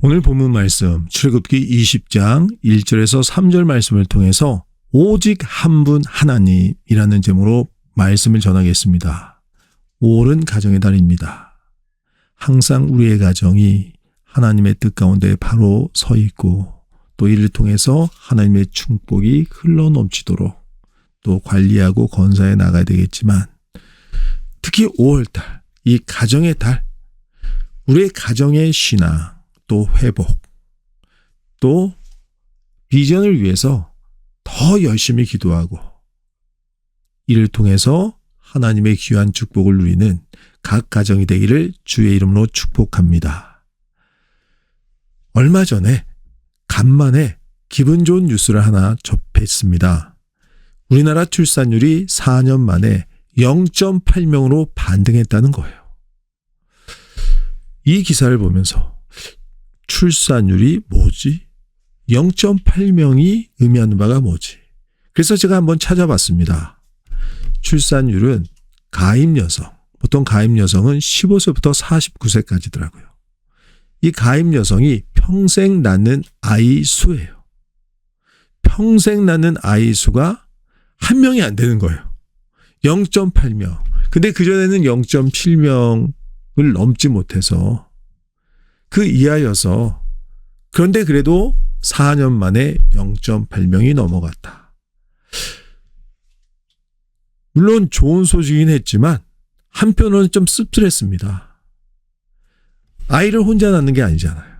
오늘 본문 말씀 출애굽기 20장 1절에서 3절 말씀을 통해서 오직 한 분 하나님이라는 제목으로 말씀을 전하겠습니다. 5월은 가정의 달입니다. 항상 우리의 가정이 하나님의 뜻 가운데 바로 서 있고 또 이를 통해서 하나님의 축복이 흘러넘치도록 또 관리하고 건사해 나가야 되겠지만 특히 5월달, 이 가정의 달, 우리의 가정의 신앙, 또 회복, 또 비전을 위해서 더 열심히 기도하고 이를 통해서 하나님의 귀한 축복을 누리는 각 가정이 되기를 주의 이름으로 축복합니다. 얼마 전에 간만에 기분 좋은 뉴스를 하나 접했습니다. 우리나라 출산율이 4년 만에 0.8명으로 반등했다는 거예요. 이 기사를 보면서 출산율이 뭐지? 0.8명이 의미하는 바가 뭐지? 그래서 제가 한번 찾아봤습니다. 출산율은 가임 여성, 보통 가임 여성은 15세부터 49세까지더라고요. 이 가임 여성이 평생 낳는 아이 수예요. 평생 낳는 아이 수가 한 명이 안 되는 거예요. 0.8명. 근데 그전에는 0.7명을 넘지 못해서 그 이하여서 그런데 그래도 4년 만에 0.8명이 넘어갔다. 물론 좋은 소식이긴 했지만 한편으로는 좀 씁쓸했습니다. 아이를 혼자 낳는 게 아니잖아요.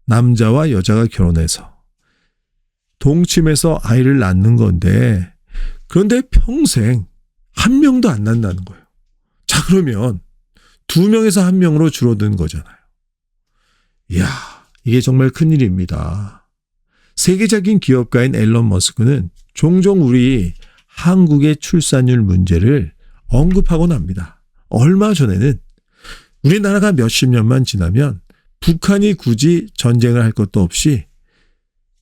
남자와 여자가 결혼해서 동침해서 아이를 낳는 건데 그런데 평생 한 명도 안 낳는다는 거예요. 자, 그러면 2명에서 1명으로 줄어드는 거잖아요. 이야, 이게 정말 큰일입니다. 세계적인 기업가인 앨런 머스크는 종종 우리 한국의 출산율 문제를 언급하곤 합니다. 얼마 전에는 우리나라가 몇십 년만 지나면 북한이 굳이 전쟁을 할 것도 없이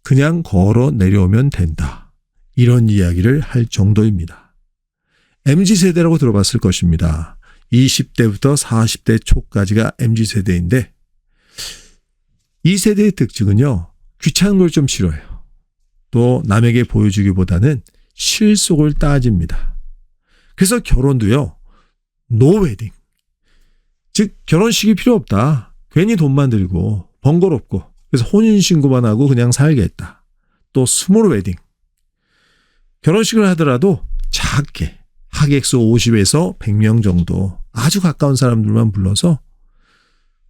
그냥 걸어 내려오면 된다. 이런 이야기를 할 정도입니다. MZ세대라고 들어봤을 것입니다. 20대부터 40대 초까지가 MZ세대인데 이 세대의 특징은요. 귀찮은 걸 좀 싫어해요. 또 남에게 보여주기보다는 실속을 따집니다. 그래서 결혼도요. 노 웨딩. 즉 결혼식이 필요 없다. 괜히 돈만 들고 번거롭고 그래서 혼인신고만 하고 그냥 살겠다. 또 스몰 웨딩. 결혼식을 하더라도 작게 하객수 50에서 100명 정도 아주 가까운 사람들만 불러서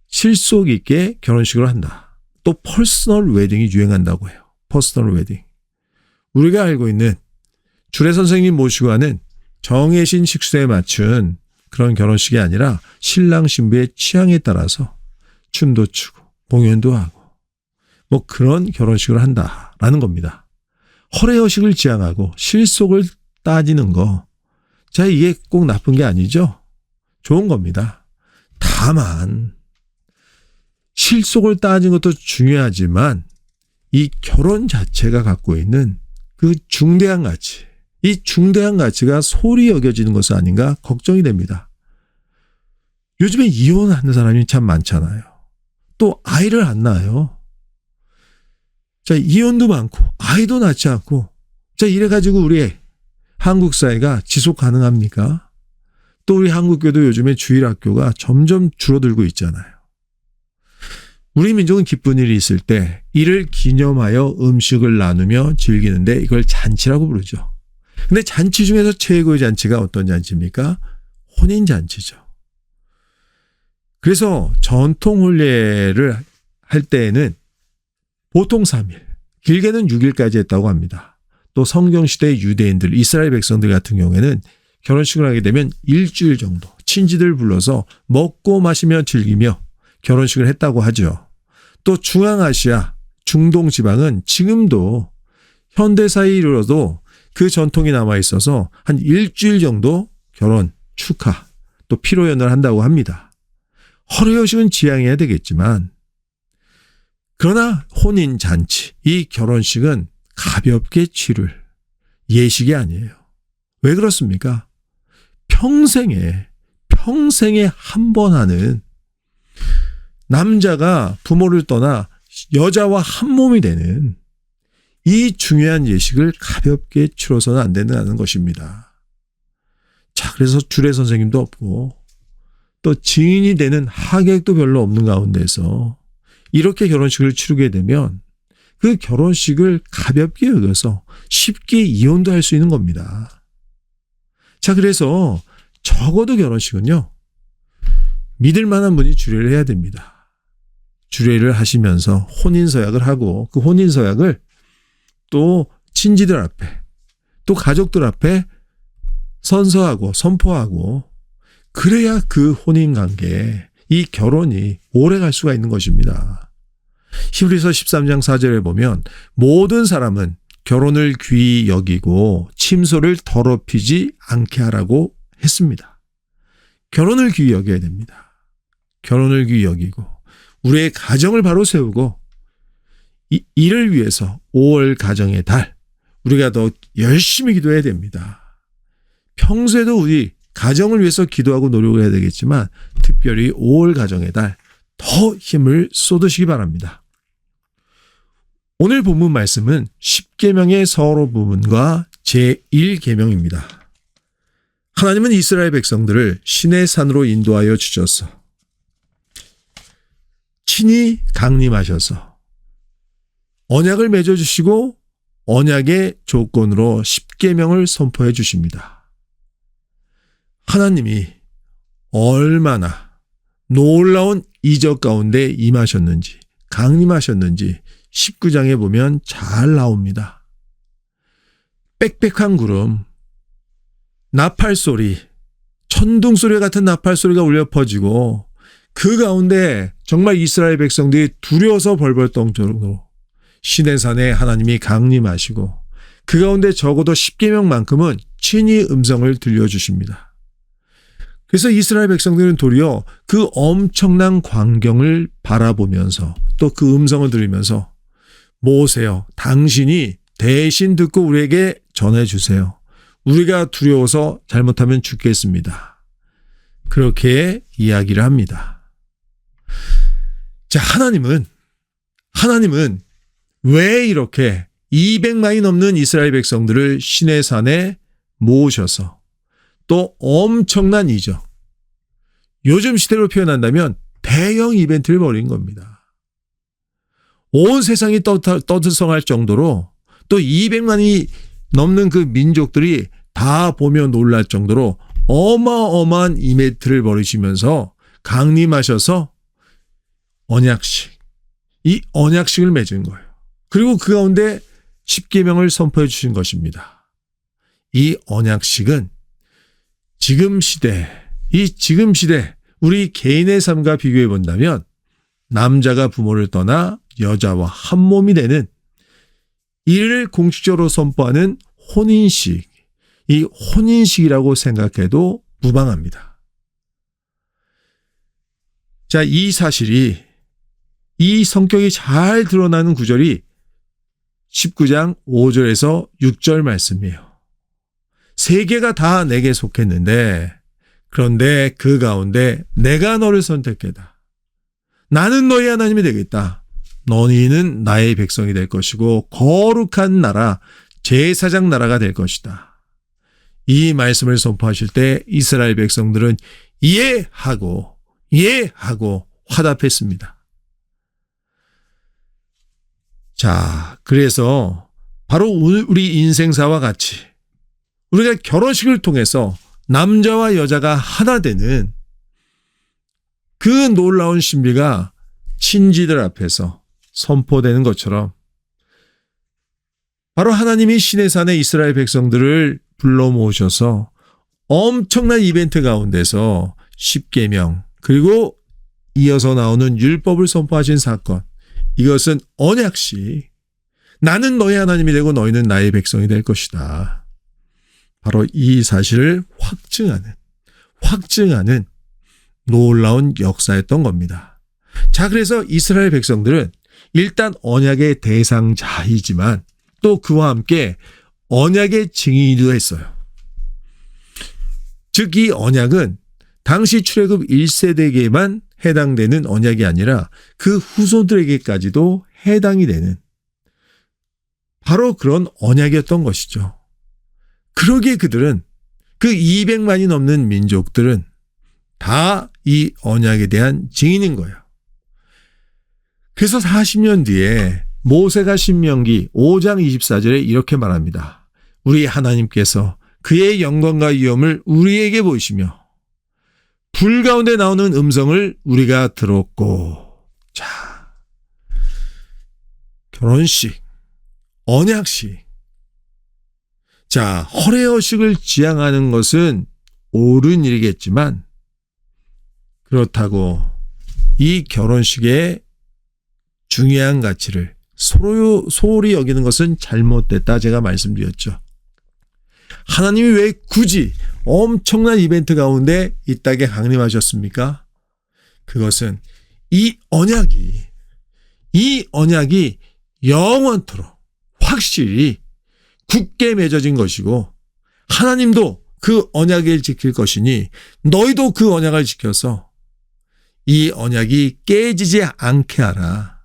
실속 있게 결혼식을 한다. 또 퍼스널 웨딩이 유행한다고 해요. 퍼스널 웨딩. 우리가 알고 있는 주례 선생님 모시고 하는 정해진 식수에 맞춘 그런 결혼식이 아니라 신랑 신부의 취향에 따라서 춤도 추고 공연도 하고 뭐 그런 결혼식을 한다라는 겁니다. 허례허식을 지향하고 실속을 따지는 거. 자, 이게 꼭 나쁜 게 아니죠. 좋은 겁니다. 다만 실속을 따지는 것도 중요하지만 이 결혼 자체가 갖고 있는 그 중대한 가치, 이 중대한 가치가 소홀히 여겨지는 것은 아닌가 걱정이 됩니다. 요즘에 이혼하는 사람이 참 많잖아요. 또 아이를 안 낳아요. 자, 이혼도 많고 아이도 낳지 않고 자, 이래가지고 우리 한국 사회가 지속 가능합니까? 또 우리 한국교도 요즘에 주일학교가 점점 줄어들고 있잖아요. 우리 민족은 기쁜 일이 있을 때 이를 기념하여 음식을 나누며 즐기는데 이걸 잔치라고 부르죠. 근데 잔치 중에서 최고의 잔치가 어떤 잔치입니까? 혼인잔치죠. 그래서 전통 혼례를 할 때에는 보통 3일, 길게는 6일까지 했다고 합니다. 또 성경시대의 유대인들, 이스라엘 백성들 같은 경우에는 결혼식을 하게 되면 일주일 정도 친지들 불러서 먹고 마시며 즐기며 결혼식을 했다고 하죠. 또 중앙아시아, 중동 지방은 지금도 현대사에 이르러도 그 전통이 남아있어서 한 일주일 정도 결혼, 축하, 또 피로연을 한다고 합니다. 허례허식은 지양해야 되겠지만 그러나 혼인잔치, 이 결혼식은 가볍게 치룰 예식이 아니에요. 왜 그렇습니까? 평생에 한 번 하는 남자가 부모를 떠나 여자와 한 몸이 되는 이 중요한 예식을 가볍게 치러서는 안 된다는 것입니다. 자, 그래서 주례 선생님도 없고 또 증인이 되는 하객도 별로 없는 가운데서 이렇게 결혼식을 치르게 되면 그 결혼식을 가볍게 여겨서 쉽게 이혼도 할 수 있는 겁니다. 자, 그래서 적어도 결혼식은요, 믿을 만한 분이 주례를 해야 됩니다. 주례를 하시면서 혼인서약을 하고 그 혼인서약을 또 친지들 앞에 또 가족들 앞에 선서하고 선포하고 그래야 그 혼인관계, 이 결혼이 오래 갈 수가 있는 것입니다. 히브리서 13장 4절에 보면 모든 사람은 결혼을 귀히 여기고 침소를 더럽히지 않게 하라고 했습니다. 결혼을 귀히 여겨야 됩니다. 결혼을 귀히 여기고 우리의 가정을 바로 세우고 이를 위해서 5월 가정의 달 우리가 더 열심히 기도해야 됩니다. 평소에도 우리 가정을 위해서 기도하고 노력을 해야 되겠지만 특별히 5월 가정의 달 더 힘을 쏟으시기 바랍니다. 오늘 본문 말씀은 10계명의 서로 부분과 제1계명입니다. 하나님은 이스라엘 백성들을 시내 산으로 인도하여 주셔서 친히 강림하셔서 언약을 맺어주시고 언약의 조건으로 10계명을 선포해 주십니다. 하나님이 얼마나 놀라운 이적 가운데 임하셨는지 강림하셨는지 19장에 보면 잘 나옵니다. 빽빽한 구름, 나팔소리, 천둥소리 같은 나팔소리가 울려 퍼지고 그 가운데 정말 이스라엘 백성들이 두려워서 벌벌 떨 정도로 시내산에 하나님이 강림하시고 그 가운데 적어도 10계명만큼은 친히 음성을 들려주십니다. 그래서 이스라엘 백성들은 도리어 그 엄청난 광경을 바라보면서 또 그 음성을 들으면서 모세여 당신이 대신 듣고 우리에게 전해주세요. 우리가 두려워서 잘못하면 죽겠습니다. 그렇게 이야기를 합니다. 자, 하나님은 왜 이렇게 200만이 넘는 이스라엘 백성들을 시내산에 모으셔서 또 엄청난 이적, 요즘 시대로 표현한다면 대형 이벤트를 벌인 겁니다. 온 세상이 떠들썩할 정도로 또 200만이 넘는 그 민족들이 다 보며 놀랄 정도로 어마어마한 이벤트를 벌이시면서 강림하셔서 이 언약식을 맺은 거예요. 그리고 그 가운데 10계명을 선포해 주신 것입니다. 이 언약식은 지금 시대 우리 개인의 삶과 비교해 본다면 남자가 부모를 떠나 여자와 한 몸이 되는 이를 공식적으로 선포하는 혼인식, 이 혼인식이라고 생각해도 무방합니다. 자, 이 사실이, 이 성격이 잘 드러나는 구절이 19장 5절에서 6절 말씀이에요. 세계가 다 내게 속했는데 그런데 그 가운데 내가 너를 선택했다. 나는 너희 하나님이 되겠다. 너희는 나의 백성이 될 것이고 거룩한 나라, 제사장 나라가 될 것이다. 이 말씀을 선포하실 때 이스라엘 백성들은 이해하고 화답했습니다. 자, 그래서 바로 우리 인생사와 같이 우리가 결혼식을 통해서 남자와 여자가 하나 되는 그 놀라운 신비가 친지들 앞에서 선포되는 것처럼 바로 하나님이 시내산에 이스라엘 백성들을 불러 모으셔서 엄청난 이벤트 가운데서 10계명 그리고 이어서 나오는 율법을 선포하신 사건, 이것은 언약식, 나는 너희 하나님이 되고 너희는 나의 백성이 될 것이다. 바로 이 사실을 확증하는 놀라운 역사였던 겁니다. 자, 그래서 이스라엘 백성들은 일단 언약의 대상자이지만 또 그와 함께 언약의 증인이기도 했어요. 즉, 이 언약은 당시 출애굽 1세대에게만 해당되는 언약이 아니라 그 후손들에게까지도 해당이 되는 바로 그런 언약이었던 것이죠. 그러기에 그들은 그 200만이 넘는 민족들은 다 이 언약에 대한 증인인 거예요. 그래서 40년 뒤에 모세가 신명기 5장 24절에 이렇게 말합니다. 우리 하나님께서 그의 영광과 위엄을 우리에게 보이시며 불 가운데 나오는 음성을 우리가 들었고. 자, 결혼식, 언약식. 자, 허례허식을 지향하는 것은 옳은 일이겠지만 그렇다고 이 결혼식의 중요한 가치를 소홀히 여기는 것은 잘못됐다 제가 말씀드렸죠. 하나님이 왜 굳이 엄청난 이벤트 가운데 이 땅에 강림하셨습니까? 그것은 이 언약이 영원토록 확실히 굳게 맺어진 것이고 하나님도 그 언약을 지킬 것이니 너희도 그 언약을 지켜서 이 언약이 깨지지 않게 하라.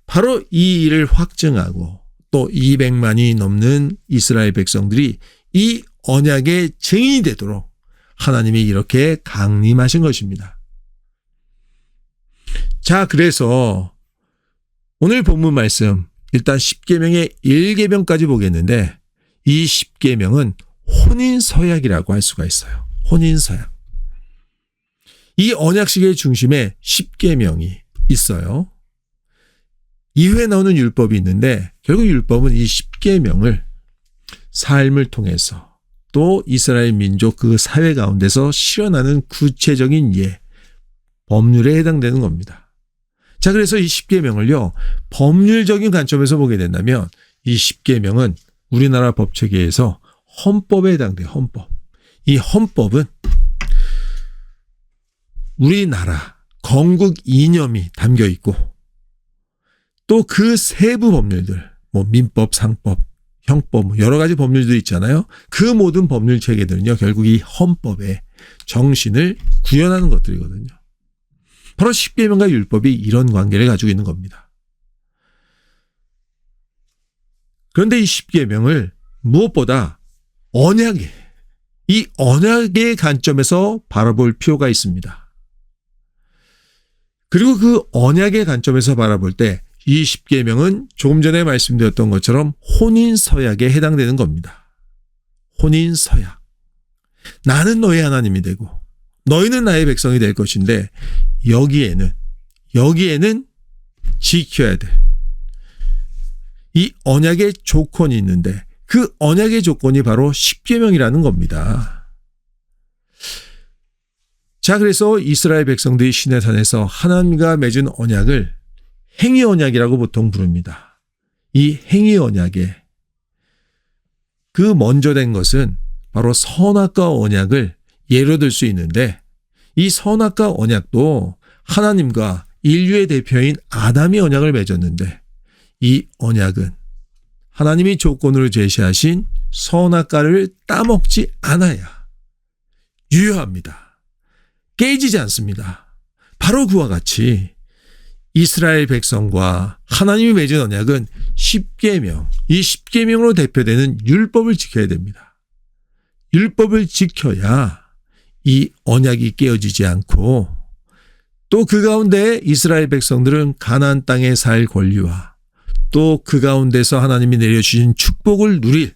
바로 이 일을 확증하고 또 200만이 넘는 이스라엘 백성들이 이 언약의 증인이 되도록 하나님이 이렇게 강림하신 것입니다. 자, 그래서 오늘 본문 말씀 일단 10계명의 1계명까지 보겠는데 이 10계명은 혼인서약이라고 할 수가 있어요. 혼인서약. 이 언약식의 중심에 10계명이 있어요. 이후에 나오는 율법이 있는데 결국 율법은 이 10계명을 삶을 통해서 또 이스라엘 민족 그 사회 가운데서 실현하는 구체적인 법률에 해당되는 겁니다. 자, 그래서 이 10계명을요. 법률적인 관점에서 보게 된다면 이 10계명은 우리나라 법체계에서 헌법에 해당돼요. 헌법. 이 헌법은 우리나라 건국 이념이 담겨 있고 또 그 세부 법률들, 민법, 상법, 형법, 여러 가지 법률들이 있잖아요. 그 모든 법률 체계들은요, 결국 이 헌법의 정신을 구현하는 것들이거든요. 바로 10계명과 율법이 이런 관계를 가지고 있는 겁니다. 그런데 이 10계명을 무엇보다 이 언약의 관점에서 바라볼 필요가 있습니다. 그리고 그 언약의 관점에서 바라볼 때 이 10계명은 조금 전에 말씀드렸던 것처럼 혼인서약에 해당되는 겁니다. 혼인서약. 나는 너의 하나님이 되고 너희는 나의 백성이 될 것인데 여기에는 지켜야 될 이 언약의 조건이 있는데 그 언약의 조건이 바로 10계명이라는 겁니다. 자, 그래서 이스라엘 백성들이 시내산에서 하나님과 맺은 언약을 행위 언약이라고 보통 부릅니다. 이 행위 언약에 그 먼저 된 것은 바로 선악과 언약을 예로 들 수 있는데 이 선악과 언약도 하나님과 인류의 대표인 아담이 언약을 맺었는데 이 언약은 하나님이 조건으로 제시하신 선악과를 따먹지 않아야 유효합니다. 깨지지 않습니다. 바로 그와 같이 이스라엘 백성과 하나님이 맺은 언약은 10계명, 이 10계명으로 대표되는 율법을 지켜야 됩니다. 율법을 지켜야 이 언약이 깨어지지 않고 또 그 가운데 이스라엘 백성들은 가나안 땅에 살 권리와 또 그 가운데서 하나님이 내려주신 축복을 누릴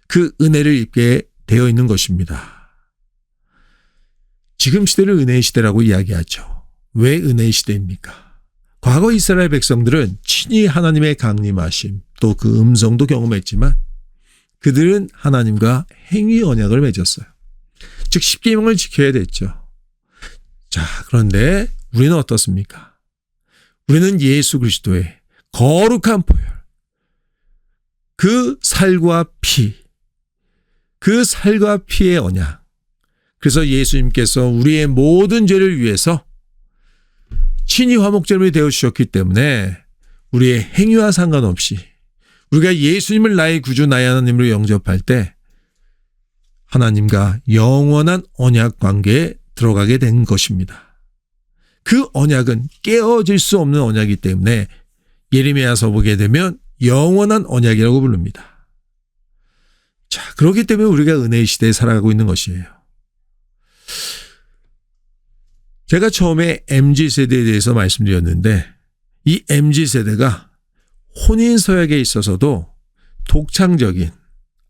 그 은혜를 입게 되어 있는 것입니다. 지금 시대를 은혜의 시대라고 이야기하죠. 왜 은혜의 시대입니까? 과거 이스라엘 백성들은 친히 하나님의 강림하심 또 그 음성도 경험했지만 그들은 하나님과 행위 언약을 맺었어요. 즉 10계명을 지켜야 됐죠. 자, 그런데 우리는 어떻습니까? 우리는 예수 그리스도의 거룩한 보혈, 그 살과 피의 언약. 그래서 예수님께서 우리의 모든 죄를 위해서 친히 화목제물이 되어주셨기 때문에 우리의 행위와 상관없이 우리가 예수님을 나의 구주 나의 하나님으로 영접할 때 하나님과 영원한 언약 관계에 들어가게 된 것입니다. 그 언약은 깨어질 수 없는 언약이기 때문에 예레미야서 보게 되면 영원한 언약이라고 부릅니다. 자, 그렇기 때문에 우리가 은혜의 시대에 살아가고 있는 것이에요. 제가 처음에 MZ세대에 대해서 말씀드렸는데 이 MZ세대가 혼인서약에 있어서도 독창적인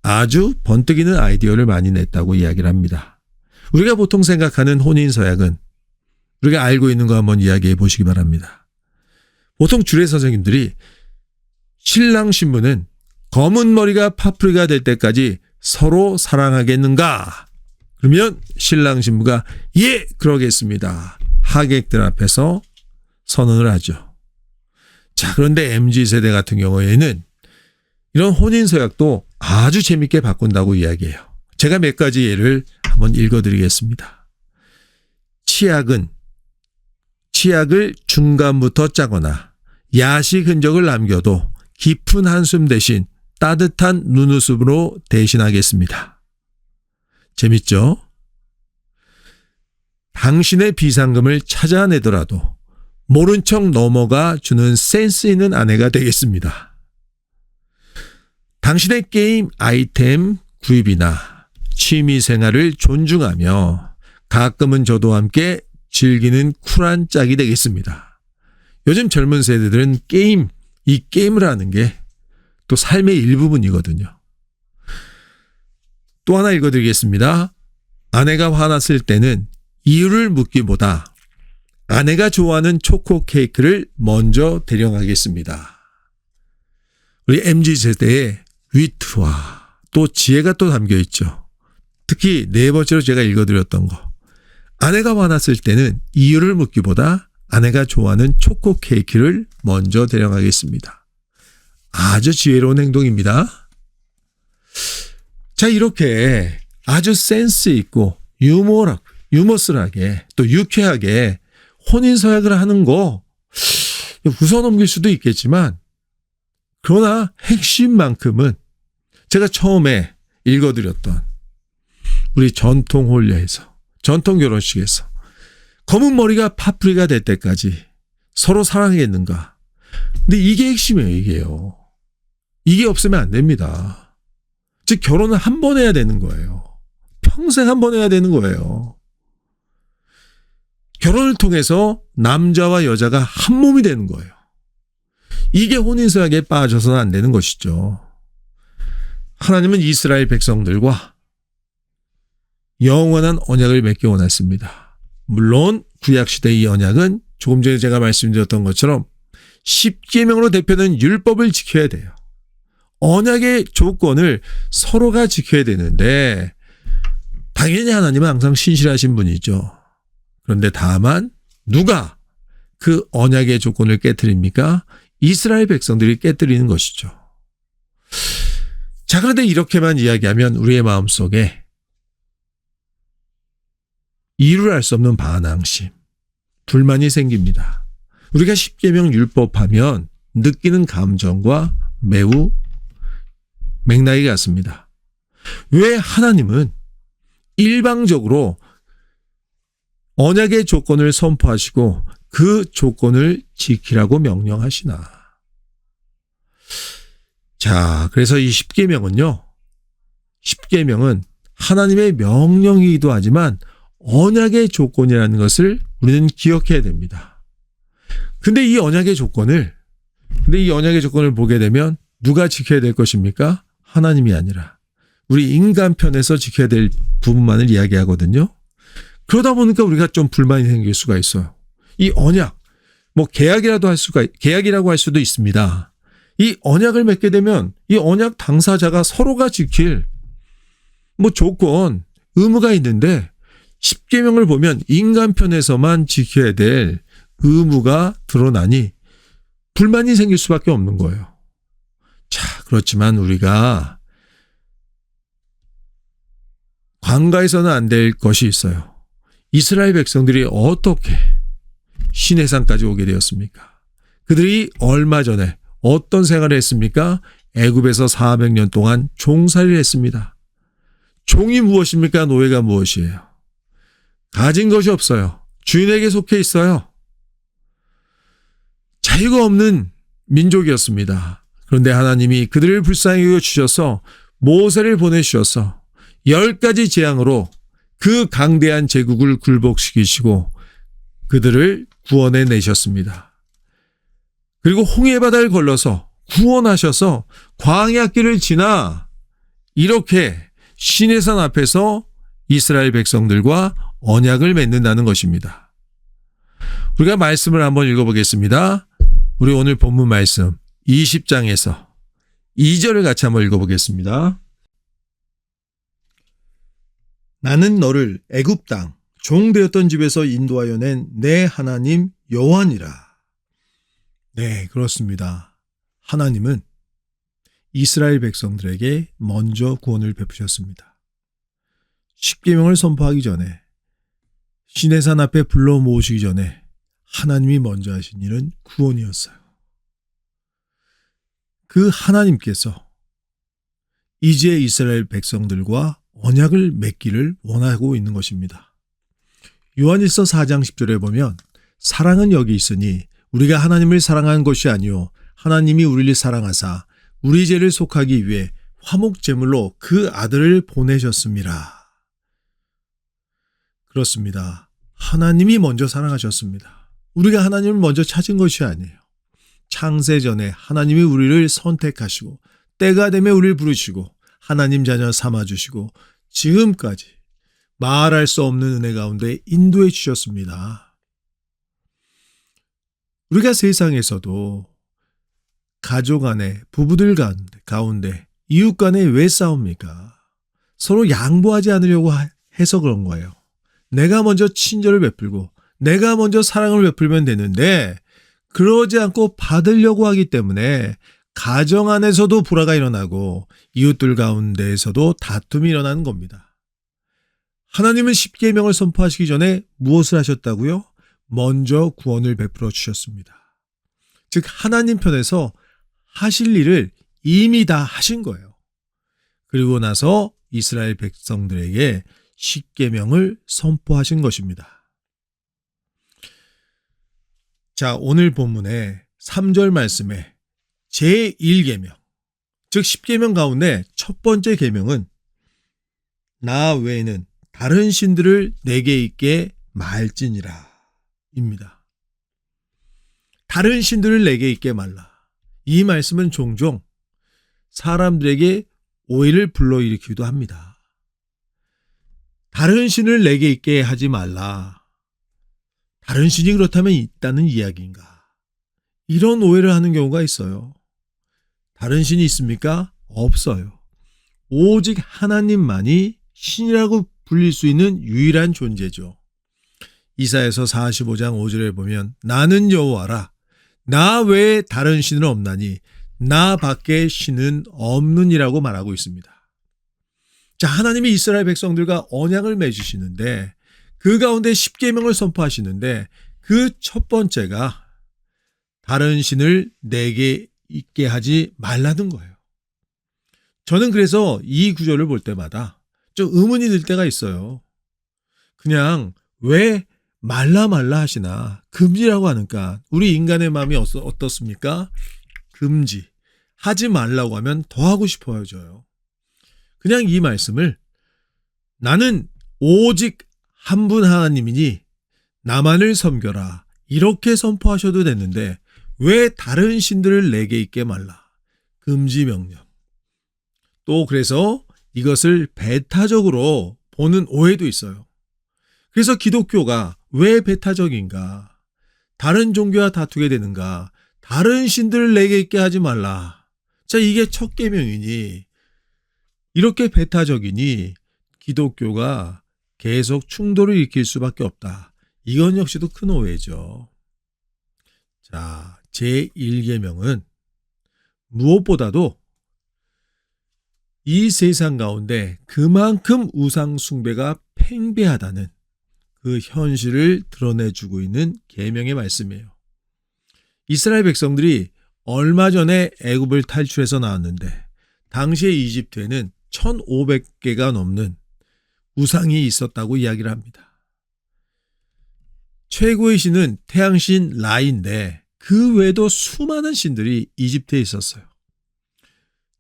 아주 번뜩이는 아이디어를 많이 냈다고 이야기를 합니다. 우리가 보통 생각하는 혼인서약은 우리가 알고 있는 거 한번 이야기해 보시기 바랍니다. 보통 주례 선생님들이 신랑 신부는 검은 머리가 파뿌리가 될 때까지 서로 사랑하겠는가? 그러면 신랑 신부가 예, 그러겠습니다. 하객들 앞에서 선언을 하죠. 자, 그런데 MZ세대 같은 경우에는 이런 혼인서약도 아주 재밌게 바꾼다고 이야기해요. 제가 몇 가지 예를 한번 읽어드리겠습니다. 치약을 중간부터 짜거나 야식 흔적을 남겨도 깊은 한숨 대신 따뜻한 눈웃음으로 대신하겠습니다. 재밌죠? 당신의 비상금을 찾아내더라도 모른 척 넘어가 주는 센스 있는 아내가 되겠습니다. 당신의 게임 아이템 구입이나 취미 생활을 존중하며 가끔은 저도 함께 즐기는 쿨한 짝이 되겠습니다. 요즘 젊은 세대들은 이 게임을 하는 게 또 삶의 일부분이거든요. 또 하나 읽어드리겠습니다. 아내가 화났을 때는 이유를 묻기보다 아내가 좋아하는 초코 케이크를 먼저 대령하겠습니다. 우리 MZ세대의 위트와 또 지혜가 또 담겨 있죠. 특히 네 번째로 제가 읽어드렸던 거. 아내가 화났을 때는 이유를 묻기보다 아내가 좋아하는 초코 케이크를 먼저 대령하겠습니다. 아주 지혜로운 행동입니다. 자, 이렇게 아주 센스 있고 유머스하게 또 유쾌하게 혼인서약을 하는 거 웃어넘길 수도 있겠지만 그러나 핵심만큼은 제가 처음에 읽어드렸던 우리 전통 혼례에서 전통 결혼식에서 검은 머리가 파뿌리가 될 때까지 서로 사랑하겠는가. 근데 이게 핵심이에요. 이게요. 이게 없으면 안 됩니다. 즉 결혼을 한 번 해야 되는 거예요. 평생 한 번 해야 되는 거예요. 결혼을 통해서 남자와 여자가 한 몸이 되는 거예요. 이게 혼인서약에 빠져서는 안 되는 것이죠. 하나님은 이스라엘 백성들과 영원한 언약을 맺기 원했습니다. 물론 구약시대의 이 언약은 조금 전에 제가 말씀드렸던 것처럼 십계명으로 대표되는 율법을 지켜야 돼요. 언약의 조건을 서로가 지켜야 되는데 당연히 하나님은 항상 신실하신 분이죠. 그런데 다만 누가 그 언약의 조건을 깨트립니까? 이스라엘 백성들이 깨트리는 것이죠. 자, 그런데 이렇게만 이야기하면 우리의 마음속에 이유를 알 수 없는 반항심, 불만이 생깁니다. 우리가 십계명 율법하면 느끼는 감정과 매우 맥락이 같습니다. 왜 하나님은 일방적으로 언약의 조건을 선포하시고 그 조건을 지키라고 명령하시나? 자, 그래서 이 십계명은요. 십계명은 하나님의 명령이기도 하지만 언약의 조건이라는 것을 우리는 기억해야 됩니다. 근데 이 언약의 조건을 보게 되면 누가 지켜야 될 것입니까? 하나님이 아니라 우리 인간 편에서 지켜야 될 부분만을 이야기하거든요. 그러다 보니까 우리가 좀 불만이 생길 수가 있어요. 이 언약, 계약이라고 할 수도 있습니다. 이 언약을 맺게 되면 이 언약 당사자가 서로가 지킬 조건, 의무가 있는데 십계명을 보면 인간 편에서만 지켜야 될 의무가 드러나니 불만이 생길 수밖에 없는 거예요. 자, 그렇지만 우리가 관가해서는 안 될 것이 있어요. 이스라엘 백성들이 어떻게 시내산까지 오게 되었습니까? 그들이 얼마 전에 어떤 생활을 했습니까? 애굽에서 400년 동안 종살이를 했습니다. 종이 무엇입니까? 노예가 무엇이에요? 가진 것이 없어요. 주인에게 속해 있어요. 자유가 없는 민족이었습니다. 그런데 하나님이 그들을 불쌍히 여겨 주셔서 모세를 보내주셔서 10가지 재앙으로 그 강대한 제국을 굴복시키시고 그들을 구원해 내셨습니다. 그리고 홍해바다를 걸러서 구원하셔서 광야길을 지나 이렇게 시내산 앞에서 이스라엘 백성들과 언약을 맺는다는 것입니다. 우리가 말씀을 한번 읽어보겠습니다. 우리 오늘 본문 말씀 20장에서 2절을 같이 한번 읽어보겠습니다. 나는 너를 애굽 땅 종되었던 집에서 인도하여 낸 내 하나님 여호와니라. 네, 그렇습니다. 하나님은 이스라엘 백성들에게 먼저 구원을 베푸셨습니다. 십계명을 선포하기 전에 시내산 앞에 불러 모으시기 전에 하나님이 먼저 하신 일은 구원이었어요. 그 하나님께서 이제 이스라엘 백성들과 언약을 맺기를 원하고 있는 것입니다. 요한일서 4장 10절에 보면 사랑은 여기 있으니 우리가 하나님을 사랑한 것이 아니요 하나님이 우리를 사랑하사 우리 죄를 속하기 위해 화목제물로 그 아들을 보내셨습니다. 그렇습니다. 하나님이 먼저 사랑하셨습니다. 우리가 하나님을 먼저 찾은 것이 아니에요. 창세전에 하나님이 우리를 선택하시고 때가 되면 우리를 부르시고 하나님 자녀 삼아주시고 지금까지 말할 수 없는 은혜 가운데 인도해 주셨습니다. 우리가 세상에서도 가족 안에 부부들 가운데 이웃 간에 왜 싸웁니까? 서로 양보하지 않으려고 해서 그런 거예요. 내가 먼저 친절을 베풀고 내가 먼저 사랑을 베풀면 되는데 그러지 않고 받으려고 하기 때문에 가정 안에서도 불화가 일어나고 이웃들 가운데에서도 다툼이 일어나는 겁니다. 하나님은 십계명을 선포하시기 전에 무엇을 하셨다고요? 먼저 구원을 베풀어 주셨습니다. 즉 하나님 편에서 하실 일을 이미 다 하신 거예요. 그리고 나서 이스라엘 백성들에게 십계명을 선포하신 것입니다. 자, 오늘 본문의 3절 말씀에 제1계명, 즉 십계명 가운데 첫 번째 계명은 나 외에는 다른 신들을 내게 있게 말지니라 입니다. 다른 신들을 내게 있게 말라. 이 말씀은 종종 사람들에게 오해를 불러일으키기도 합니다. 다른 신을 내게 있게 하지 말라. 다른 신이 그렇다면 있다는 이야기인가? 이런 오해를 하는 경우가 있어요. 다른 신이 있습니까? 없어요. 오직 하나님만이 신이라고 불릴 수 있는 유일한 존재죠. 이사야서 45장 5절에 보면 나는 여호와라. 나 외에 다른 신은 없나니 나 밖에 신은 없느니라고 말하고 있습니다. 자, 하나님이 이스라엘 백성들과 언약을 맺으시는데 그 가운데 십계명을 선포하시는데 그 첫 번째가 다른 신을 내게 있게 하지 말라는 거예요. 저는 그래서 이 구절을 볼 때마다 좀 의문이 들 때가 있어요. 그냥 왜 말라 하시나 금지라고 하니까 우리 인간의 마음이 어떻습니까? 금지. 하지 말라고 하면 더 하고 싶어져요. 그냥 이 말씀을 나는 오직 한 분 하나님이니 나만을 섬겨라 이렇게 선포하셔도 되는데 왜 다른 신들을 내게 있게 말라? 금지 명령. 또 그래서 이것을 배타적으로 보는 오해도 있어요. 그래서 기독교가 왜 배타적인가? 다른 종교와 다투게 되는가? 다른 신들을 내게 있게 하지 말라. 자, 이게 첫 계명이니 이렇게 배타적이니 기독교가 계속 충돌을 일으킬 수밖에 없다. 이건 역시도 큰 오해죠. 자, 제1계명은 무엇보다도 이 세상 가운데 그만큼 우상 숭배가 팽배하다는 그 현실을 드러내주고 있는 계명의 말씀이에요. 이스라엘 백성들이 얼마 전에 애굽을 탈출해서 나왔는데 당시의 이집트에는 1500개가 넘는 우상이 있었다고 이야기를 합니다. 최고의 신은 태양신 라인데 그 그 외에도 수많은 신들이 이집트에 있었어요.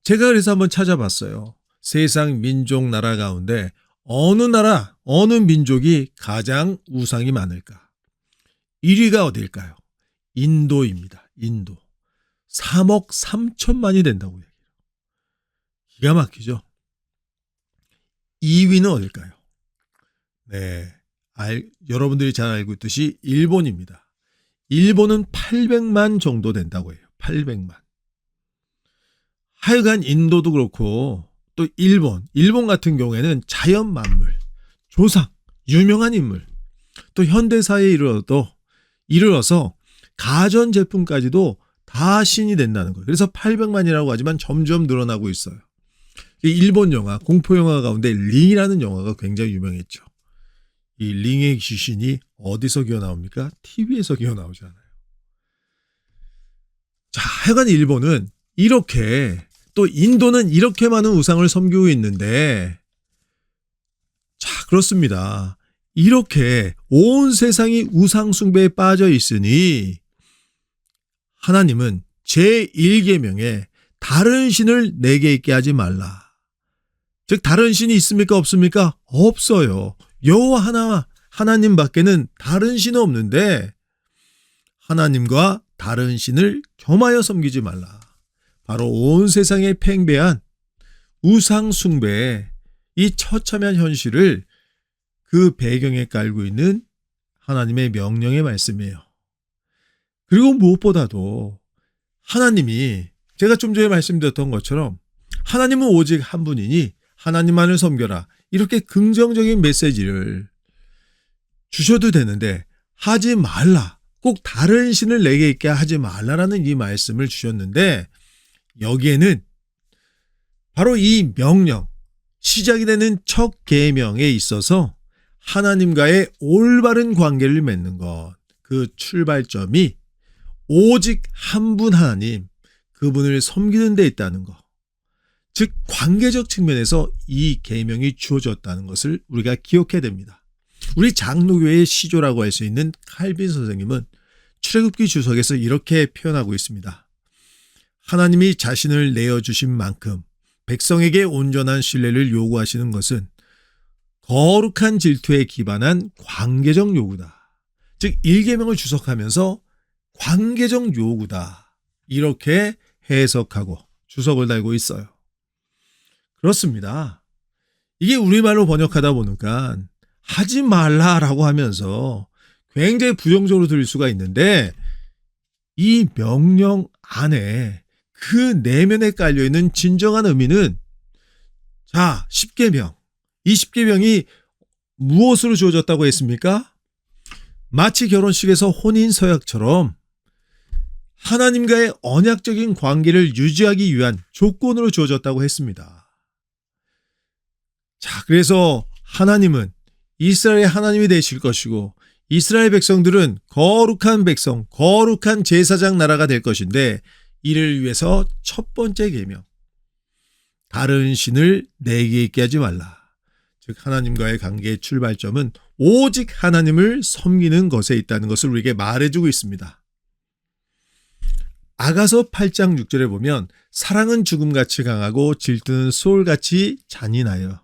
제가 그래서 한번 찾아봤어요. 세상 민족 나라 가운데 어느 나라, 어느 민족이 가장 우상이 많을까? 1위가 어딜까요? 인도입니다. 인도. 3억 3천만이 된다고 얘기해요. 기가 막히죠? 2위는 어딜까요? 네, 여러분들이 잘 알고 있듯이 일본입니다. 일본은 800만 정도 된다고 해요. 800만. 하여간 인도도 그렇고 또 일본 같은 경우에는 자연 만물, 조상, 유명한 인물, 또 현대사에 이르러서 가전제품까지도 다 신이 된다는 거예요. 그래서 800만이라고 하지만 점점 늘어나고 있어요. 일본 영화, 공포영화 가운데 링이라는 영화가 굉장히 유명했죠. 이 링의 귀신이 어디서 기어나옵니까? TV에서 기어나오잖아요. 자, 하여간 일본은 이렇게, 또 인도는 이렇게 많은 우상을 섬기고 있는데, 자, 그렇습니다. 이렇게 온 세상이 우상 숭배에 빠져 있으니 하나님은 제1계명에 다른 신을 내게 있게 하지 말라. 즉 다른 신이 있습니까? 없습니까? 없어요. 여호와 하나님 밖에는 다른 신은 없는데 하나님과 다른 신을 겸하여 섬기지 말라. 바로 온 세상에 팽배한 우상 숭배의 이 처참한 현실을 그 배경에 깔고 있는 하나님의 명령의 말씀이에요. 그리고 무엇보다도 하나님이 제가 좀 전에 말씀드렸던 것처럼 하나님은 오직 한 분이니 하나님만을 섬겨라. 이렇게 긍정적인 메시지를 주셔도 되는데 하지 말라. 꼭 다른 신을 내게 있게 하지 말라라는 이 말씀을 주셨는데 여기에는 바로 이 명령, 시작이 되는 첫 계명에 있어서 하나님과의 올바른 관계를 맺는 것, 그 출발점이 오직 한 분 하나님, 그분을 섬기는 데 있다는 것. 즉 관계적 측면에서 이 계명이 주어졌다는 것을 우리가 기억해야 됩니다. 우리 장로교회의 시조라고 할 수 있는 칼빈 선생님은 출애굽기 주석에서 이렇게 표현하고 있습니다. 하나님이 자신을 내어주신 만큼 백성에게 온전한 신뢰를 요구하시는 것은 거룩한 질투에 기반한 관계적 요구다. 즉 1계명을 주석하면서 관계적 요구다. 이렇게 해석하고 주석을 달고 있어요. 그렇습니다. 이게 우리말로 번역하다 보니까 하지 말라라고 하면서 굉장히 부정적으로 들릴 수가 있는데 이 명령 안에 그 내면에 깔려있는 진정한 의미는 자, 10계명. 이 10계명이 무엇으로 주어졌다고 했습니까? 마치 결혼식에서 혼인 서약처럼 하나님과의 언약적인 관계를 유지하기 위한 조건으로 주어졌다고 했습니다. 자, 그래서 하나님은 이스라엘의 하나님이 되실 것이고 이스라엘 백성들은 거룩한 백성, 거룩한 제사장 나라가 될 것인데 이를 위해서 첫 번째 계명, 다른 신을 내게 있게 하지 말라. 즉 하나님과의 관계의 출발점은 오직 하나님을 섬기는 것에 있다는 것을 우리에게 말해주고 있습니다. 아가서 8장 6절에 보면 사랑은 죽음같이 강하고 질투는 소울같이 잔인하여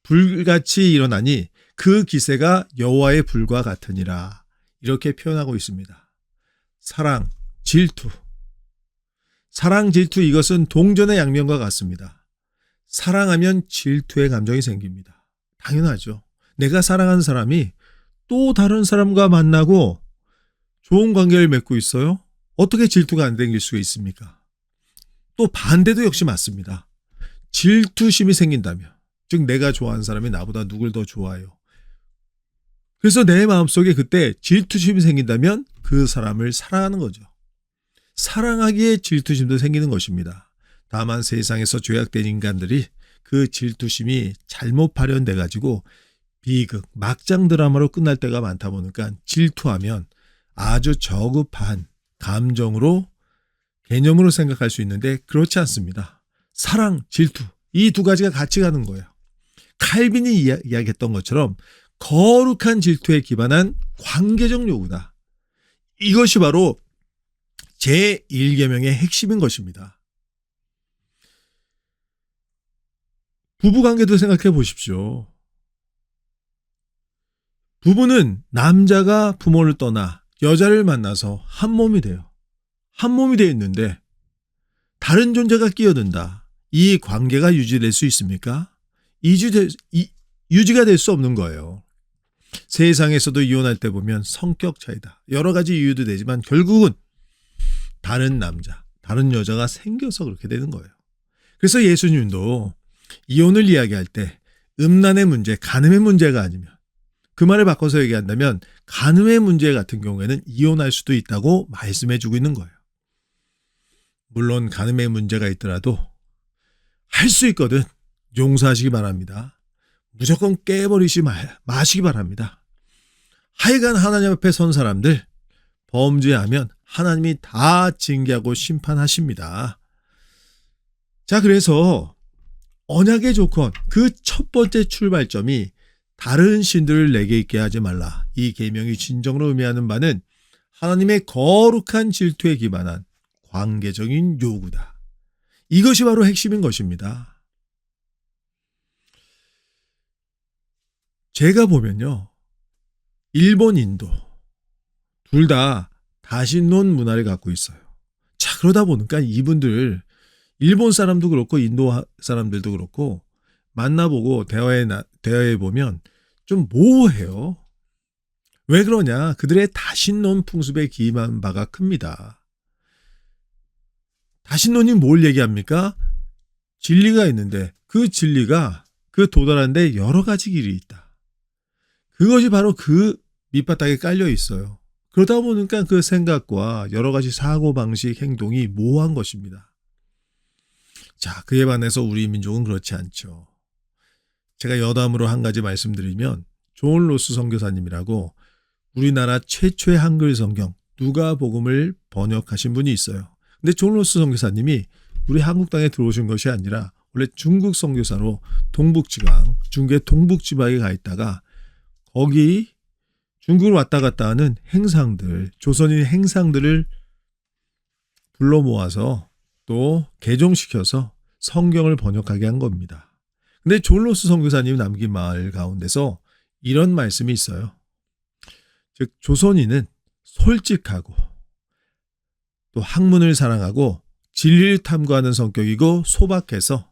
불같이 일어나니 그 기세가 여호와의 불과 같으니라. 이렇게 표현하고 있습니다. 사랑, 질투. 사랑, 질투 이것은 동전의 양면과 같습니다. 사랑하면 질투의 감정이 생깁니다. 당연하죠. 내가 사랑하는 사람이 또 다른 사람과 만나고 좋은 관계를 맺고 있어요? 어떻게 질투가 안 생길 수가 있습니까? 또 반대도 역시 맞습니다. 질투심이 생긴다면, 즉 내가 좋아하는 사람이 나보다 누굴 더 좋아해요. 그래서 내 마음속에 그때 질투심이 생긴다면 그 사람을 사랑하는 거죠. 사랑하기에 질투심도 생기는 것입니다. 다만 세상에서 죄악된 인간들이 그 질투심이 잘못 발현돼 가지고 비극, 막장 드라마로 끝날 때가 많다 보니까 질투하면 아주 저급한 감정으로, 개념으로 생각할 수 있는데 그렇지 않습니다. 사랑, 질투 이 두 가지가 같이 가는 거예요. 칼빈이 이야기했던 것처럼 거룩한 질투에 기반한 관계적 요구다. 이것이 바로 제1계명의 핵심인 것입니다. 부부관계도 생각해 보십시오. 부부는 남자가 부모를 떠나 여자를 만나서 한 몸이 돼요. 한 몸이 되어 있는데 다른 존재가 끼어든다. 이 관계가 유지될 수 있습니까? 유지가 될 수 없는 거예요. 세상에서도 이혼할 때 보면 성격 차이다. 여러 가지 이유도 되지만 결국은 다른 남자, 다른 여자가 생겨서 그렇게 되는 거예요. 그래서 예수님도 이혼을 이야기할 때 음란의 문제, 간음의 문제가 아니면, 그 말을 바꿔서 얘기한다면 간음의 문제 같은 경우에는 이혼할 수도 있다고 말씀해 주고 있는 거예요. 물론 간음의 문제가 있더라도 할 수 있거든 용서하시기 바랍니다. 무조건 깨버리지 마시기 바랍니다. 하여간 하나님 앞에 선 사람들 범죄하면 하나님이 다 징계하고 심판하십니다. 자, 그래서 언약의 조건, 그 첫 번째 출발점이 다른 신들을 내게 있게 하지 말라. 이 계명이 진정으로 의미하는 바는 하나님의 거룩한 질투에 기반한 관계적인 요구다. 이것이 바로 핵심인 것입니다. 제가 보면요, 일본, 인도 둘 다 다신론 문화를 갖고 있어요. 자, 그러다 보니까 이분들, 일본 사람도 그렇고 인도 사람들도 그렇고 만나보고 대화해 보면 좀 모호해요. 왜 그러냐? 그들의 다신론 풍습에 기임한 바가 큽니다. 다신론이 뭘 얘기합니까? 진리가 있는데 그 진리가 그 도달하는 데 여러 가지 길이 있다. 그것이 바로 그 밑바닥에 깔려 있어요. 그러다 보니까 그 생각과 여러 가지 사고방식, 행동이 모호한 것입니다. 자, 그에 반해서 우리 민족은 그렇지 않죠. 제가 여담으로 한 가지 말씀드리면 존 로스 선교사님이라고 우리나라 최초의 한글 성경 누가복음을 번역하신 분이 있어요. 근데 존 로스 선교사님이 우리 한국 땅에 들어오신 것이 아니라 원래 중국 선교사로 동북지방, 중국의 동북지방에 가 있다가 거기 중국을 왔다 갔다 하는 행상들, 조선인 행상들을 불러 모아서 또 개종시켜서 성경을 번역하게 한 겁니다. 근데 존 로스 선교사님이 남긴 말 가운데서 이런 말씀이 있어요. 즉, 조선인은 솔직하고 또 학문을 사랑하고 진리를 탐구하는 성격이고 소박해서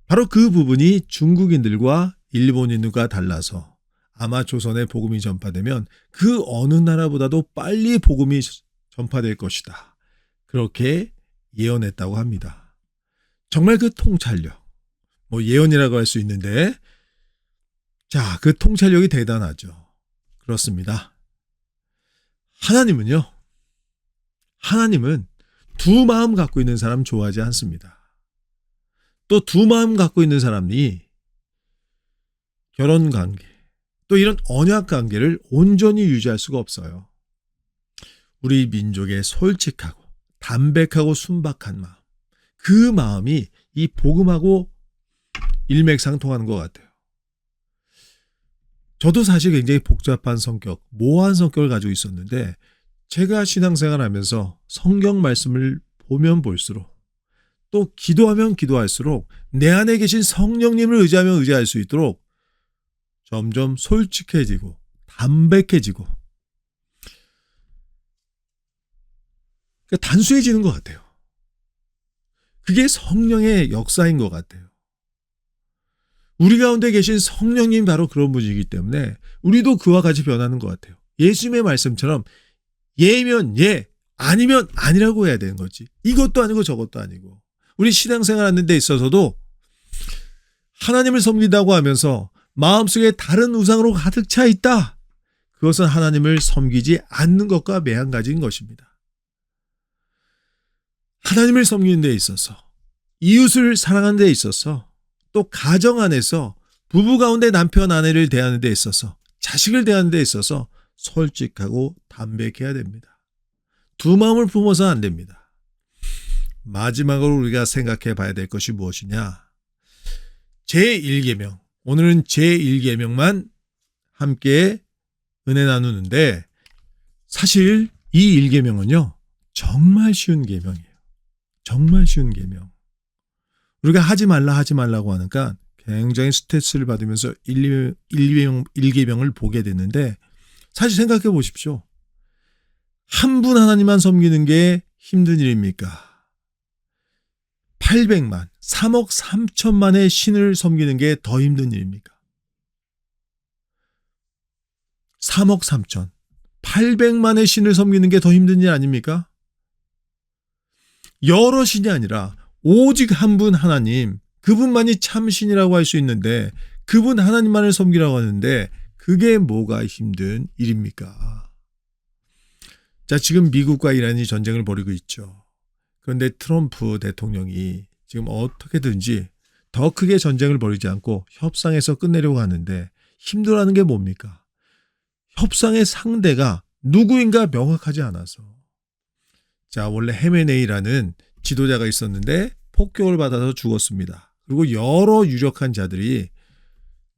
바로 그 부분이 중국인들과 일본인들과 달라서 아마 조선에 복음이 전파되면 그 어느 나라보다도 빨리 복음이 전파될 것이다. 그렇게 예언했다고 합니다. 정말 그 통찰력, 예언이라고 할 수 있는데, 자, 그 통찰력이 대단하죠. 그렇습니다. 하나님은 두 마음 갖고 있는 사람 좋아하지 않습니다. 또 두 마음 갖고 있는 사람이 결혼 관계, 또 이런 언약 관계를 온전히 유지할 수가 없어요. 우리 민족의 솔직하고 담백하고 순박한 마음, 그 마음이 이 복음하고 일맥상통하는 것 같아요. 저도 사실 굉장히 복잡한 성격, 모호한 성격을 가지고 있었는데 제가 신앙생활 하면서 성경 말씀을 보면 볼수록 또 기도하면 기도할수록 내 안에 계신 성령님을 의지하면 의지할 수 있도록 점점 솔직해지고 담백해지고 단순해지는 것 같아요. 그게 성령의 역사인 것 같아요. 우리 가운데 계신 성령님 바로 그런 분이기 때문에 우리도 그와 같이 변하는 것 같아요. 예수님의 말씀처럼 예면 예, 아니면 아니라고 해야 되는 거지. 이것도 아니고 저것도 아니고. 우리 신앙생활 하는 데 있어서도 하나님을 섬긴다고 하면서 마음속에 다른 우상으로 가득 차 있다. 그것은 하나님을 섬기지 않는 것과 매한가지인 것입니다. 하나님을 섬기는 데 있어서, 이웃을 사랑하는 데 있어서, 또 가정 안에서 부부 가운데 남편 아내를 대하는 데 있어서, 자식을 대하는 데 있어서 솔직하고 담백해야 됩니다. 두 마음을 품어서는 안 됩니다. 마지막으로 우리가 생각해 봐야 될 것이 무엇이냐? 제1계명. 오늘은 제1계명만 함께 은혜 나누는데 사실 이 1계명은요. 정말 쉬운 계명이에요. 정말 쉬운 계명. 우리가 하지 말라고 하니까 굉장히 스트레스를 받으면서 일계명을 보게 되는데, 사실 생각해 보십시오. 한 분 하나님만 섬기는 게 힘든 일입니까? 800만, 3억 3천만의 신을 섬기는 게 더 힘든 일입니까? 3억 3천, 800만의 신을 섬기는 게 더 힘든 일 아닙니까? 여러 신이 아니라 오직 한 분 하나님, 그분만이 참 신이라고 할 수 있는데, 그분 하나님만을 섬기라고 하는데 그게 뭐가 힘든 일입니까? 자, 지금 미국과 이란이 전쟁을 벌이고 있죠. 그런데 트럼프 대통령이 지금 어떻게든지 더 크게 전쟁을 벌이지 않고 협상에서 끝내려고 하는데, 힘들어하는 게 뭡니까? 협상의 상대가 누구인가 명확하지 않아서. 자, 원래 헤메네이라는 지도자가 있었는데 폭격을 받아서 죽었습니다. 그리고 여러 유력한 자들이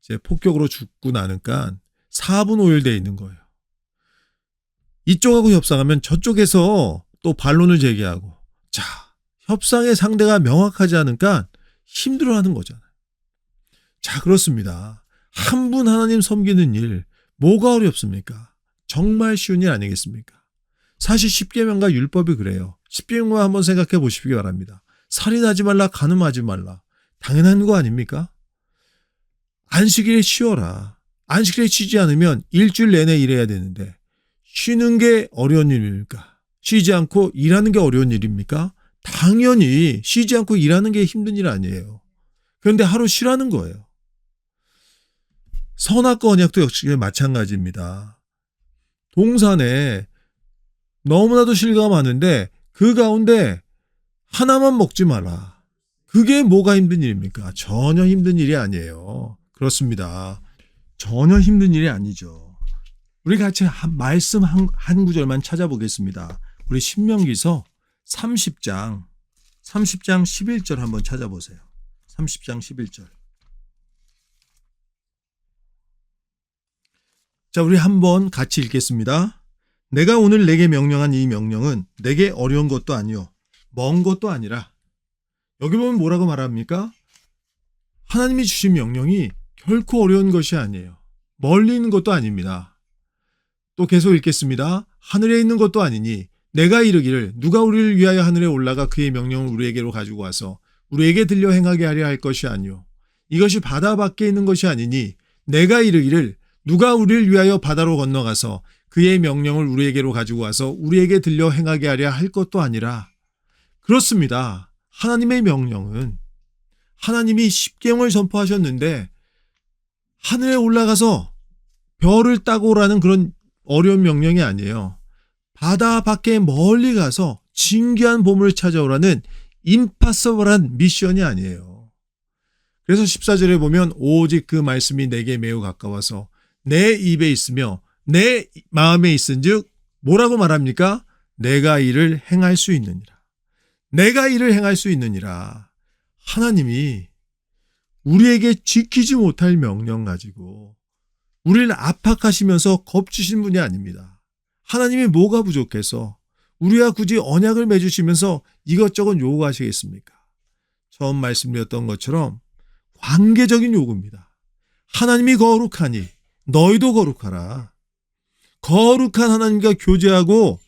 이제 폭격으로 죽고 나니까 4분 5일 있는 거예요. 이쪽하고 협상하면 저쪽에서 또 반론을 제기하고, 자, 협상의 상대가 명확하지 않으니까 힘들어하는 거잖아요. 자, 그렇습니다. 한 분 하나님 섬기는 일, 뭐가 어렵습니까? 정말 쉬운 일 아니겠습니까? 사실 십계명과 율법이 그래요. 십계명만 한번 생각해 보시기 바랍니다. 살인하지 말라, 간음하지 말라. 당연한 거 아닙니까? 안식일에 쉬어라. 안식일에 쉬지 않으면 일주일 내내 일해야 되는데, 쉬는 게 어려운 일입니까? 쉬지 않고 일하는 게 어려운 일입니까? 당연히 쉬지 않고 일하는 게 힘든 일 아니에요. 그런데 하루 쉬라는 거예요. 선악과 언약도 역시 마찬가지입니다. 동산에 너무나도 실과가 많은데 그 가운데 하나만 먹지 마라. 그게 뭐가 힘든 일입니까? 전혀 힘든 일이 아니에요. 그렇습니다. 전혀 힘든 일이 아니죠. 우리 같이 말씀 한 구절만 찾아보겠습니다. 우리 신명기서 30장 11절 한번 찾아보세요. 30장 11절. 자, 우리 한번 같이 읽겠습니다. 내가 오늘 내게 명령한 이 명령은 내게 어려운 것도 아니요 먼 것도 아니라. 여기 보면 뭐라고 말합니까? 하나님이 주신 명령이 결코 어려운 것이 아니에요. 멀리 있는 것도 아닙니다. 또 계속 읽겠습니다. 하늘에 있는 것도 아니니 내가 이르기를 누가 우리를 위하여 하늘에 올라가 그의 명령을 우리에게로 가지고 와서 우리에게 들려 행하게 하려 할 것이 아니요 이것이 바다 밖에 있는 것이 아니니 내가 이르기를 누가 우리를 위하여 바다로 건너가서 그의 명령을 우리에게로 가지고 와서 우리에게 들려 행하게 하려 할 것도 아니라. 그렇습니다. 하나님의 명령은, 하나님이 십계명을 선포하셨는데 하늘에 올라가서 별을 따고 오라는 그런 어려운 명령이 아니에요. 바다 밖에 멀리 가서 진귀한 보물을 찾아오라는 임파서블한 미션이 아니에요. 그래서 14절에 보면 오직 그 말씀이 내게 매우 가까워서 내 입에 있으며 내 마음에 있은즉 뭐라고 말합니까? 내가 이를 행할 수 있느니라. 내가 이를 행할 수 있느니라. 하나님이 우리에게 지키지 못할 명령 가지고 우리를 압박하시면서 겁주신 분이 아닙니다. 하나님이 뭐가 부족해서 우리와 굳이 언약을 맺으시면서 이것저것 요구하시겠습니까? 처음 말씀드렸던 것처럼 관계적인 요구입니다. 하나님이 거룩하니 너희도 거룩하라. 거룩한 하나님과 교제하고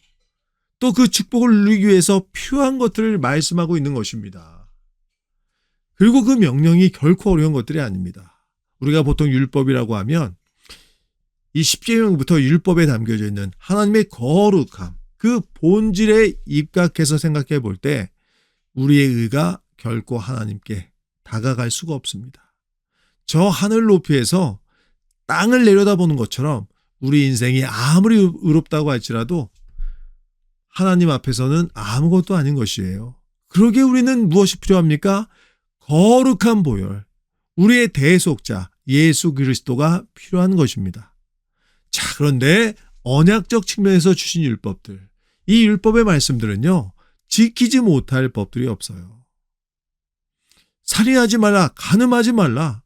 또 그 축복을 누리기 위해서 필요한 것들을 말씀하고 있는 것입니다. 그리고 그 명령이 결코 어려운 것들이 아닙니다. 우리가 보통 율법이라고 하면 이 십계명부터 율법에 담겨져 있는 하나님의 거룩함, 그 본질에 입각해서 생각해 볼 때 우리의 의가 결코 하나님께 다가갈 수가 없습니다. 저 하늘 높이에서 땅을 내려다보는 것처럼 우리 인생이 아무리 의롭다고 할지라도 하나님 앞에서는 아무것도 아닌 것이에요. 그러기에 우리는 무엇이 필요합니까? 거룩한 보혈, 우리의 대속자 예수 그리스도가 필요한 것입니다. 자, 그런데 언약적 측면에서 주신 율법들, 이 율법의 말씀들은요, 지키지 못할 법들이 없어요. 살인하지 말라, 간음하지 말라.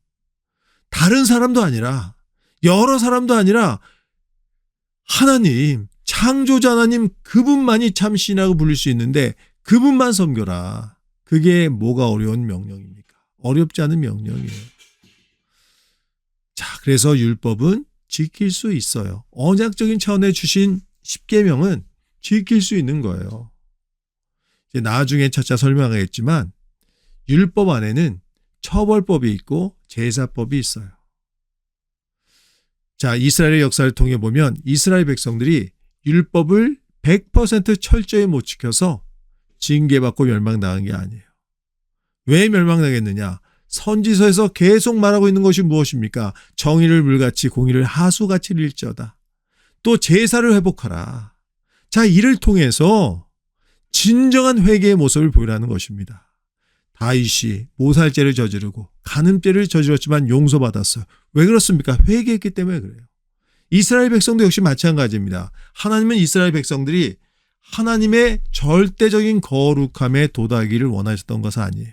다른 사람도 아니라, 여러 사람도 아니라 하나님, 창조자 하나님 그분만이 참 신이라고 부를 수 있는데 그분만 섬겨라. 그게 뭐가 어려운 명령입니까? 어렵지 않은 명령이에요. 자, 그래서 율법은 지킬 수 있어요. 언약적인 차원에 주신 십계명은 지킬 수 있는 거예요. 이제 나중에 차차 설명하겠지만 율법 안에는 처벌법이 있고 제사법이 있어요. 자, 이스라엘의 역사를 통해 보면 이스라엘 백성들이 율법을 100% 철저히 못 지켜서 징계받고 멸망당한 게 아니에요. 왜 멸망당했느냐? 선지서에서 계속 말하고 있는 것이 무엇입니까? 정의를 물같이 공의를 하수같이 일지어다. 또 제사를 회복하라. 자, 이를 통해서 진정한 회개의 모습을 보이라는 것입니다. 다윗이 모살죄를 저지르고 간음죄를 저질렀지만 용서받았어요. 왜 그렇습니까? 회개했기 때문에 그래요. 이스라엘 백성도 역시 마찬가지입니다. 하나님은 이스라엘 백성들이 하나님의 절대적인 거룩함에 도달하기를 원하셨던 것은 아니에요.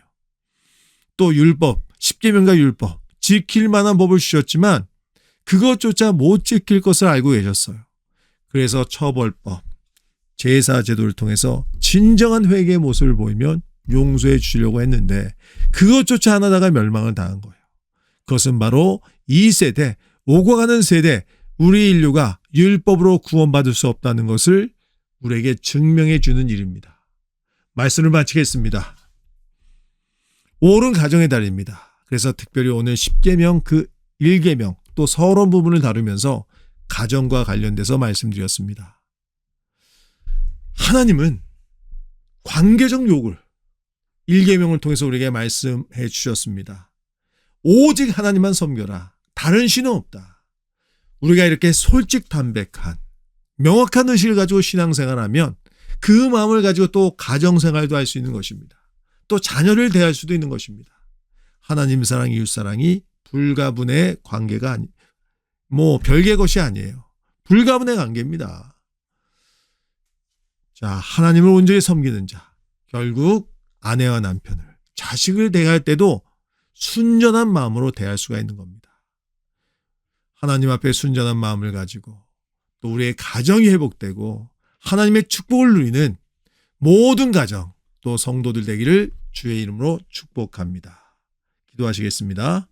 또 율법, 십계명과 율법, 지킬 만한 법을 주셨지만 그것조차 못 지킬 것을 알고 계셨어요. 그래서 처벌법, 제사 제도를 통해서 진정한 회개의 모습을 보이면 용서해 주려고 했는데 그것조차 안 하다가 멸망을 당한 거예요. 그것은 바로 이 세대, 오고 가는 세대, 우리 인류가 율법으로 구원받을 수 없다는 것을 우리에게 증명해 주는 일입니다. 말씀을 마치겠습니다. 5월은 가정의 달입니다. 그래서 특별히 오늘 10계명 그 1계명 또 서론 부분을 다루면서 가정과 관련돼서 말씀드렸습니다. 하나님은 관계적 요구를 1계명을 통해서 우리에게 말씀해 주셨습니다. 오직 하나님만 섬겨라. 다른 신은 없다. 우리가 이렇게 솔직담백한 명확한 의식을 가지고 신앙생활하면 그 마음을 가지고 또 가정생활도 할 수 있는 것입니다. 또 자녀를 대할 수도 있는 것입니다. 하나님 사랑, 이웃 사랑이 불가분의 관계가 별개의 것이 아니에요. 불가분의 관계입니다. 자, 하나님을 온전히 섬기는 자, 결국 아내와 남편을, 자식을 대할 때도 순전한 마음으로 대할 수가 있는 겁니다. 하나님 앞에 순전한 마음을 가지고 또 우리의 가정이 회복되고 하나님의 축복을 누리는 모든 가정 또 성도들 되기를 주의 이름으로 축복합니다. 기도하시겠습니다.